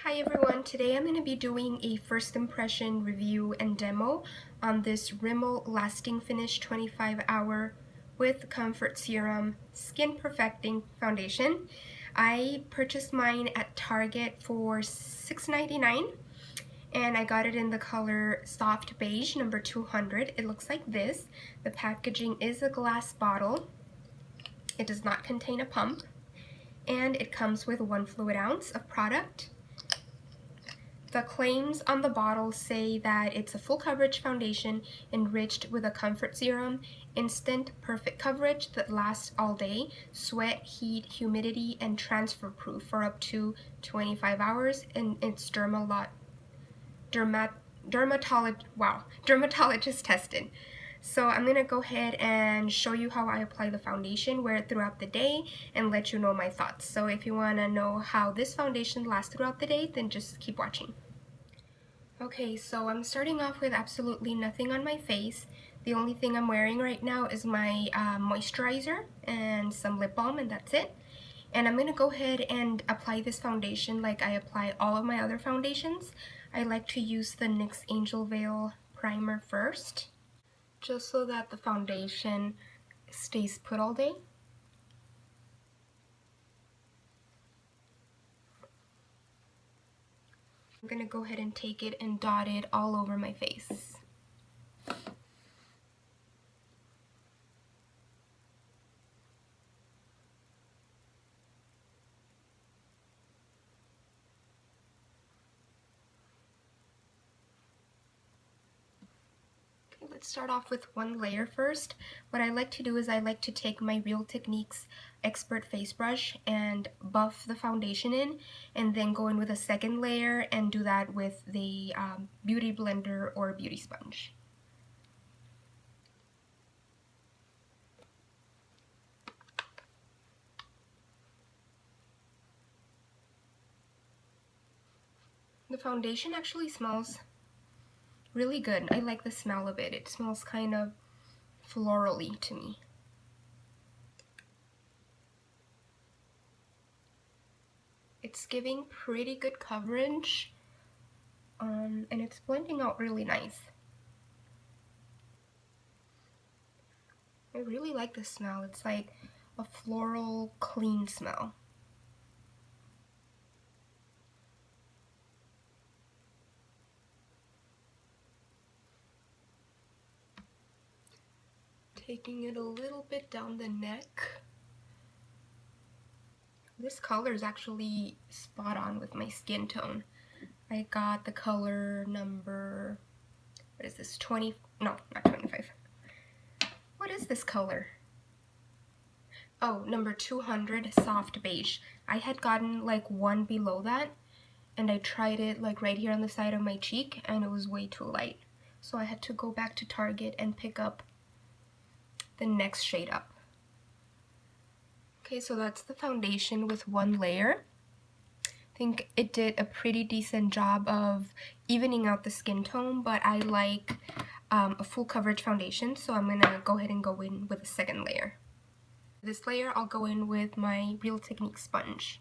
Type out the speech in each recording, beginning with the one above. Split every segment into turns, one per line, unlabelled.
Hi everyone, today I'm going to be doing a first impression review and demo on this Rimmel Lasting Finish 25 Hour with Comfort Serum Skin Perfecting Foundation. I purchased mine at Target for $6.99 and I got it in the color Soft Beige number 200. It looks like this. The packaging is a glass bottle. It does not contain a pump and it comes with 1 fluid ounce of product. The claims on the bottle say that it's a full coverage foundation enriched with a comfort serum, instant perfect coverage that lasts all day, sweat, heat, humidity, and transfer proof for up to 25 hours, and it's dermatologist tested. So I'm going to go ahead and show you how I apply the foundation, wear it throughout the day, and let you know my thoughts. So if you want to know how this foundation lasts throughout the day, then just keep watching. Okay, so I'm starting off with absolutely nothing on my face. The only thing I'm wearing right now is my moisturizer and some lip balm, and that's it. And I'm going to go ahead and apply this foundation like I apply all of my other foundations. I like to use the NYX Angel Veil primer first, just so that the foundation stays put all day. I'm going to go ahead and take it and dot it all over my face. Let's start off with one layer first. What I like to do is I like to take my Real Techniques Expert Face Brush and buff the foundation in, and then go in with a second layer and do that with the Beauty Blender or Beauty Sponge. The foundation actually smells really good. I like the smell of it. It smells kind of florally to me. It's giving pretty good coverage, and it's blending out really nice. I really like the smell. It's like a floral, clean smell. Taking it a little bit down the neck. This color is actually spot on with my skin tone. I got the color number, what is this, 20, no, not 25. What is this color? Oh, number 200, Soft Beige. I had gotten like one below that, and I tried it like right here on the side of my cheek, and it was way too light. So I had to go back to Target and pick up the next shade up. Okay, so that's the foundation with one layer. I think it did a pretty decent job of evening out the skin tone, but I like a full coverage foundation, so I'm gonna go ahead and go in with a second layer. This layer I'll go in with my Real Techniques sponge.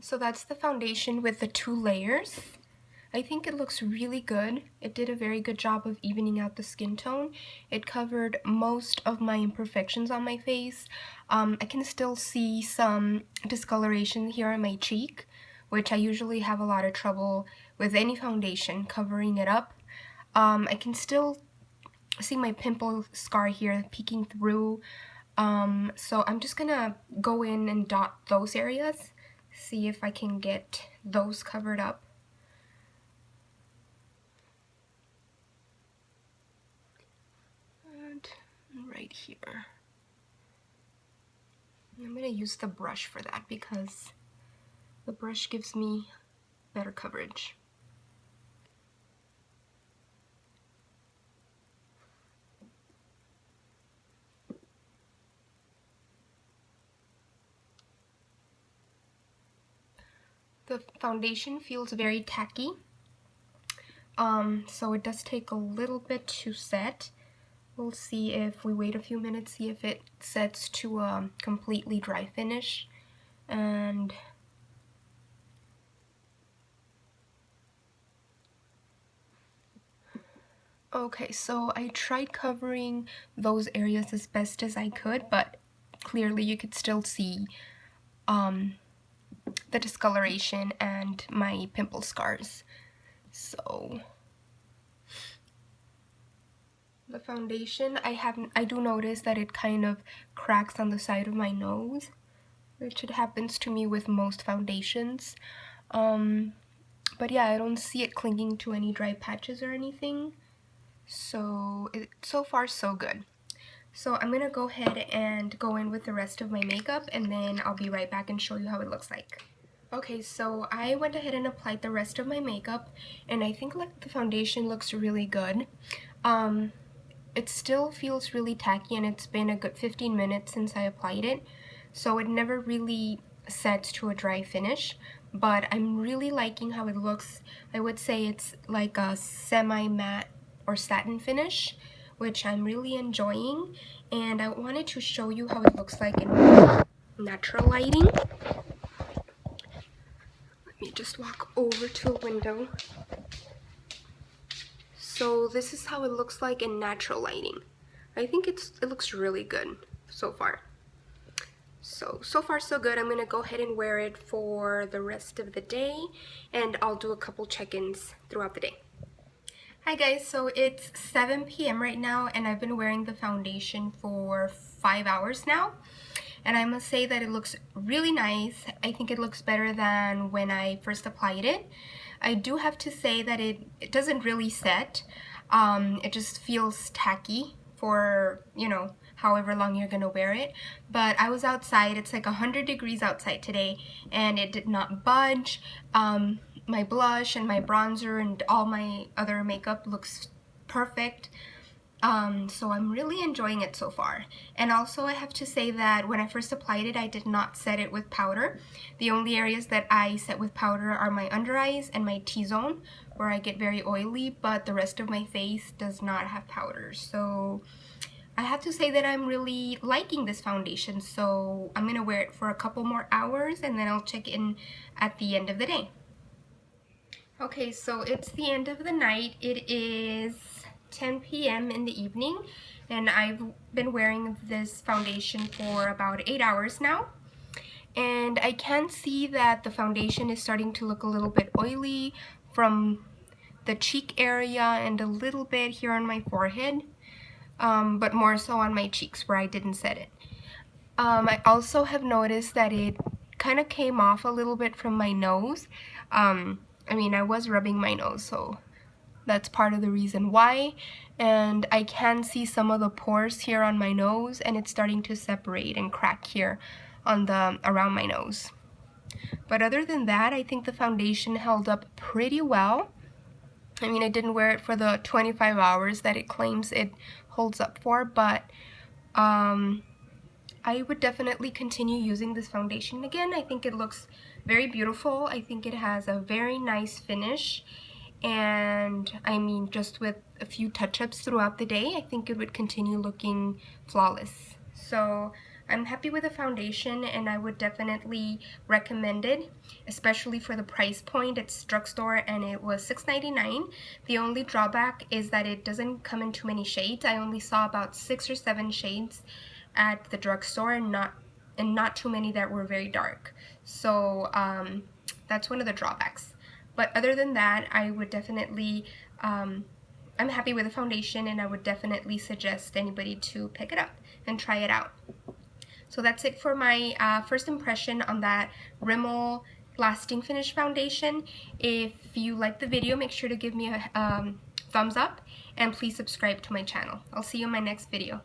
So that's the foundation with the 2 layers. I think it looks really good. It did a very good job of evening out the skin tone. It covered most of my imperfections on my face. I can still see some discoloration here on my cheek, which I usually have a lot of trouble with any foundation covering it up. I can still see my pimple scar here peeking through. So I'm just gonna go in and dot those areas, see if I can get those covered up. And right here. I'm gonna use the brush for that because the brush gives me better coverage. The foundation feels very tacky, so it does take a little bit to set, We'll see if we wait a few minutes, see if it sets to a completely dry finish. And okay, so I tried covering those areas as best as I could, but clearly you could still see the discoloration and my pimple scars. So the foundation, I do notice that it kind of cracks on the side of my nose, which it happens to me with most foundations. But yeah, I don't see it clinging to any dry patches or anything. So so far so good. So I'm gonna go ahead and go in with the rest of my makeup, and then I'll be right back and show you how it looks like. Okay, so I went ahead and applied the rest of my makeup, and I think like the foundation looks really good. It still feels really tacky, and it's been a good 15 minutes since I applied it, so it never really sets to a dry finish, but I'm really liking how it looks. I would say it's like a semi-matte or satin finish, which I'm really enjoying, and I wanted to show you how it looks like in natural lighting. Let me just walk over to a window. So this is how it looks like in natural lighting. I think it looks really good so far. So far so good. I'm gonna go ahead and wear it for the rest of the day, and I'll do a couple check-ins throughout the day. Hi guys, so it's 7 p.m. right now, and I've been wearing the foundation for 5 hours now, and I must say that it looks really nice. I think it looks better than when I first applied it. I do have to say that it doesn't really set. It just feels tacky for, you know, however long you're gonna wear it. But I was outside, it's like 100 degrees outside today, and it did not budge. My blush and my bronzer and all my other makeup looks perfect. So I'm really enjoying it so far. And also I have to say that when I first applied it, I did not set it with powder. The only areas that I set with powder are my under eyes and my T-zone, where I get very oily, but the rest of my face does not have powder. So I have to say that I'm really liking this foundation, so I'm gonna wear it for a couple more hours, and then I'll check in at the end of the day. Okay, so it's the end of the night. It is 10 p.m. in the evening, and I've been wearing this foundation for about 8 hours now. And I can see that the foundation is starting to look a little bit oily from the cheek area and a little bit here on my forehead, but more so on my cheeks where I didn't set it. I also have noticed that it kind of came off a little bit from my nose. I mean, I was rubbing my nose, so that's part of the reason why. And I can see some of the pores here on my nose, and it's starting to separate and crack here on the around my nose. But other than that, I think the foundation held up pretty well. I mean, I didn't wear it for the 25 hours that it claims it holds up for, but I would definitely continue using this foundation again. I think it looks very beautiful. I think it has a very nice finish, and I mean, just with a few touch-ups throughout the day, I think it would continue looking flawless. So I'm happy with the foundation, and I would definitely recommend it, especially for the price point. It's drugstore, and it was $6.99. The only drawback is that it doesn't come in too many shades. I only saw about 6 or 7 shades at the drugstore, and not too many that were very dark. So that's one of the drawbacks. But other than that, I would definitely, I'm happy with the foundation, and I would definitely suggest anybody to pick it up and try it out. So that's it for my first impression on that Rimmel Lasting Finish foundation. If you like the video, make sure to give me a thumbs up, and please subscribe to my channel. I'll see you in my next video.